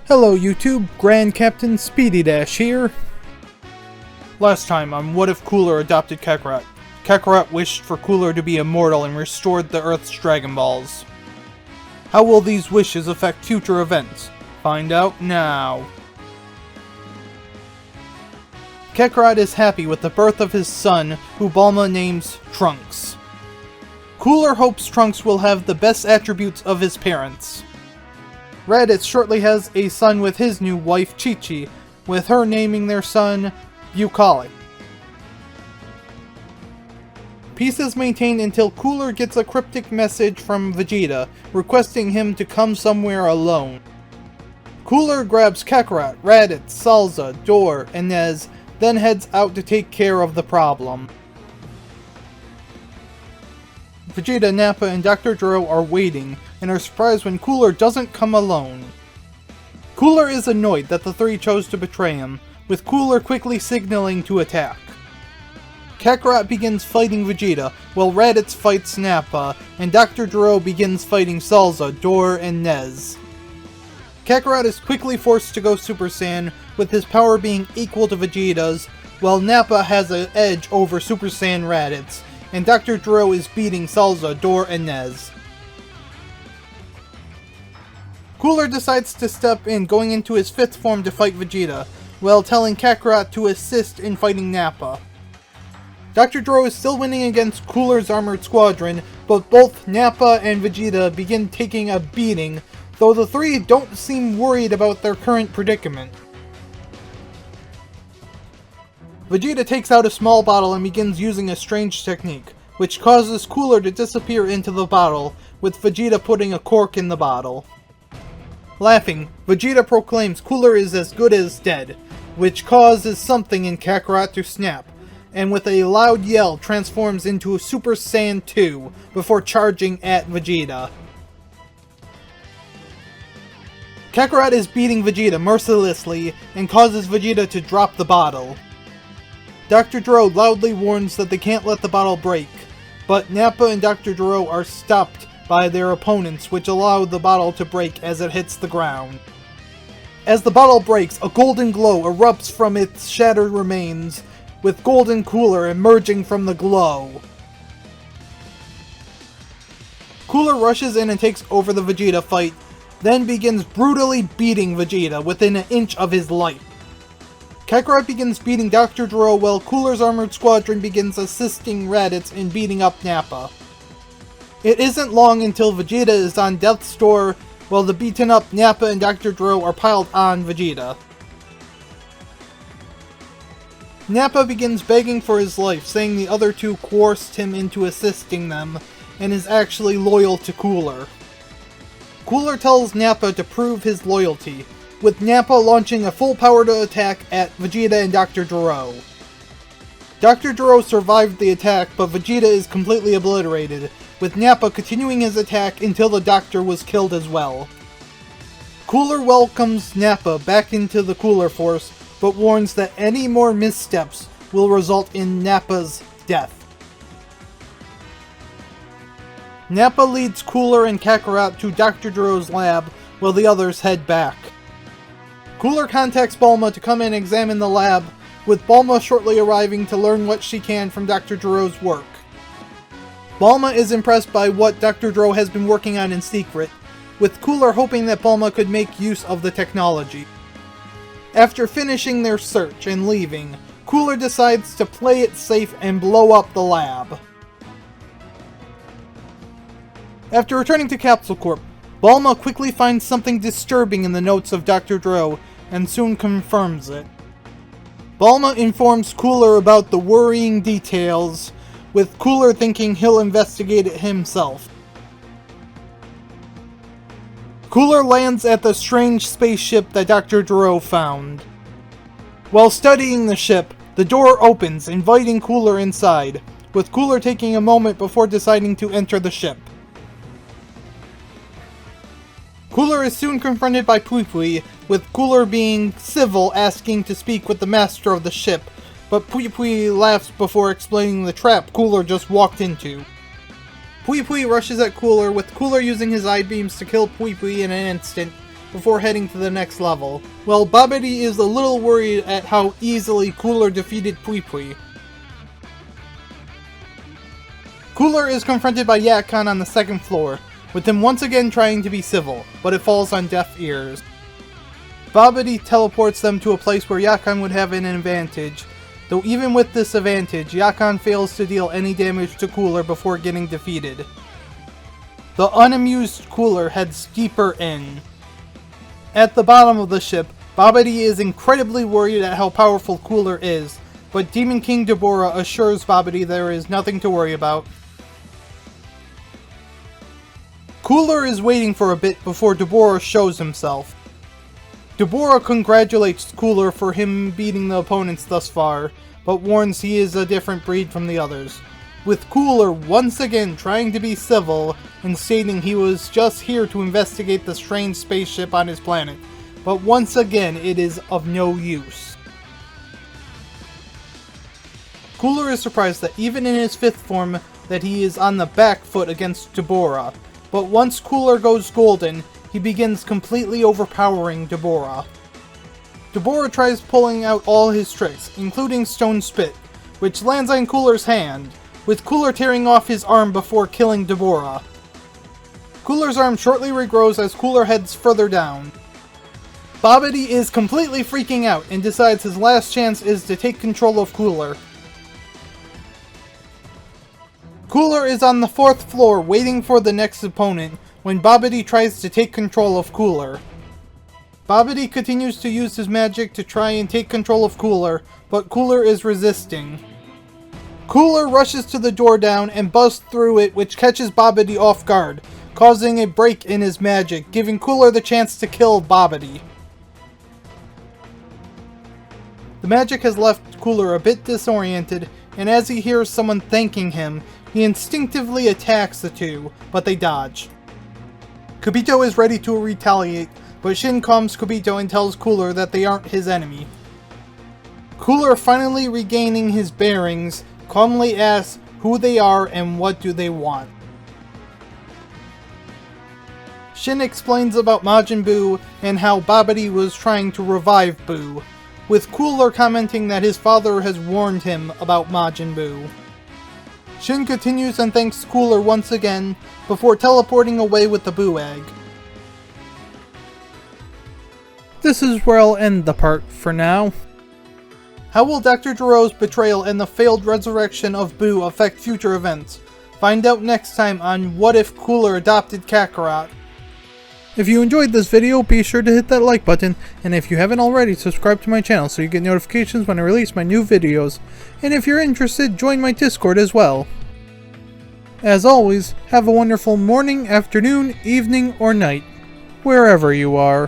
Hello YouTube, Grand Captain Speedy here. Last time on What If Cooler Adopted Kakarot. Kakarot wished for Cooler to be immortal and restored the Earth's Dragon Balls. How will these wishes affect future events? Find out now. Kakarot is happy with the birth of his son, who Bulma names Trunks. Cooler hopes Trunks will have the best attributes of his parents. Raditz shortly has a son with his new wife, Chi-Chi, with her naming their son Bucolic. Peace is maintained until Cooler gets a cryptic message from Vegeta, requesting him to come somewhere alone. Cooler grabs Kakarot, Raditz, Salza, Dor, and Nez, then heads out to take care of the problem. Vegeta, Nappa, and Dr. Gero are waiting, and are surprised when Cooler doesn't come alone. Cooler is annoyed that the three chose to betray him, with Cooler quickly signaling to attack. Kakarot begins fighting Vegeta, while Raditz fights Nappa, and Dr. Gero begins fighting Salza, Dor, and Nez. Kakarot is quickly forced to go Super Saiyan, with his power being equal to Vegeta's, while Nappa has an edge over Super Saiyan Raditz, and Dr. Gero is beating Salza, Dor, and Nez. Cooler decides to step in, going into his 5th form to fight Vegeta, while telling Kakarot to assist in fighting Nappa. Dr. Gero is still winning against Cooler's armored squadron, but both Nappa and Vegeta begin taking a beating, though the three don't seem worried about their current predicament. Vegeta takes out a small bottle and begins using a strange technique, which causes Cooler to disappear into the bottle, with Vegeta putting a cork in the bottle. Laughing, Vegeta proclaims Cooler is as good as dead, which causes something in Kakarot to snap, and with a loud yell transforms into a Super Saiyan 2 before charging at Vegeta. Kakarot is beating Vegeta mercilessly and causes Vegeta to drop the bottle. Dr. Gero loudly warns that they can't let the bottle break, but Nappa and Dr. Gero are stopped by their opponents, which allow the bottle to break as it hits the ground. As the bottle breaks, a golden glow erupts from its shattered remains, with Golden Cooler emerging from the glow. Cooler rushes in and takes over the Vegeta fight, then begins brutally beating Vegeta within an inch of his life. Kakarot begins beating Dr. Gero while Cooler's armored squadron begins assisting Raditz in beating up Nappa. It isn't long until Vegeta is on death's door, while the beaten up Nappa and Dr. Gero are piled on Vegeta. Nappa begins begging for his life, saying the other two coerced him into assisting them, and is actually loyal to Cooler. Cooler tells Nappa to prove his loyalty, with Nappa launching a full-powered attack at Vegeta and Dr. Gero. Dr. Gero survived the attack, but Vegeta is completely obliterated, with Nappa continuing his attack until the Doctor was killed as well. Cooler welcomes Nappa back into the Cooler Force, but warns that any more missteps will result in Nappa's death. Nappa leads Cooler and Kakarot to Dr. Gero's lab, while the others head back. Cooler contacts Bulma to come and examine the lab, with Bulma shortly arriving to learn what she can from Dr. Gero's work. Bulma is impressed by what Dr. Gero has been working on in secret, with Cooler hoping that Bulma could make use of the technology. After finishing their search and leaving, Cooler decides to play it safe and blow up the lab. After returning to Capsule Corp, Bulma quickly finds something disturbing in the notes of Dr. Gero, and soon confirms it. Bulma informs Cooler about the worrying details, with Cooler thinking he'll investigate it himself. Cooler lands at the strange spaceship that Dr. Gero found. While studying the ship, the door opens, inviting Cooler inside, with Cooler taking a moment before deciding to enter the ship. Cooler is soon confronted by Pui Pui, with Cooler being civil, asking to speak with the master of the ship, but Pui Pui laughs before explaining the trap Cooler just walked into. Pui Pui rushes at Cooler, with Cooler using his eye beams to kill Pui Pui in an instant, before heading to the next level, while Babidi is a little worried at how easily Cooler defeated Pui Pui. Cooler is confronted by Yakan on the second floor, with him once again trying to be civil, but it falls on deaf ears. Babidi teleports them to a place where Yakan would have an advantage, though even with this advantage, Yakan fails to deal any damage to Cooler before getting defeated. The unamused Cooler heads deeper in. At the bottom of the ship, Babidi is incredibly worried at how powerful Cooler is, but Demon King Deborah assures Babidi there is nothing to worry about. Cooler is waiting for a bit before Deborah shows himself. Deborah congratulates Cooler for him beating the opponents thus far, but warns he is a different breed from the others, with Cooler once again trying to be civil and stating he was just here to investigate the strange spaceship on his planet, but once again it is of no use. Cooler is surprised that even in his 5th form that he is on the back foot against Deborah, but once Cooler goes golden, he begins completely overpowering Deborah. Deborah tries pulling out all his tricks, including Stone Spit, which lands on Cooler's hand, with Cooler tearing off his arm before killing Deborah. Cooler's arm shortly regrows as Cooler heads further down. Babidi is completely freaking out and decides his last chance is to take control of Cooler. Cooler is on the 4th floor waiting for the next opponent when Babidi tries to take control of Cooler. Babidi continues to use his magic to try and take control of Cooler, but Cooler is resisting. Cooler rushes to the door down and busts through it, which catches Babidi off guard, causing a break in his magic, giving Cooler the chance to kill Babidi. The magic has left Cooler a bit disoriented, and as he hears someone thanking him, he instinctively attacks the two, but they dodge. Kobito is ready to retaliate, but Shin calms Kobito and tells Cooler that they aren't his enemy. Cooler, finally regaining his bearings, calmly asks who they are and what do they want. Shin explains about Majin Buu and how Babidi was trying to revive Buu, with Cooler commenting that his father has warned him about Majin Buu. Shin continues and thanks Cooler once again, before teleporting away with the Buu egg. This is where I'll end the part for now. How will Dr. Gero's betrayal and the failed resurrection of Buu affect future events? Find out next time on What If Cooler Adopted Kakarot. If you enjoyed this video, be sure to hit that like button, and if you haven't already, subscribe to my channel so you get notifications when I release my new videos. And if you're interested, join my Discord as well. As always, have a wonderful morning, afternoon, evening, or night, wherever you are.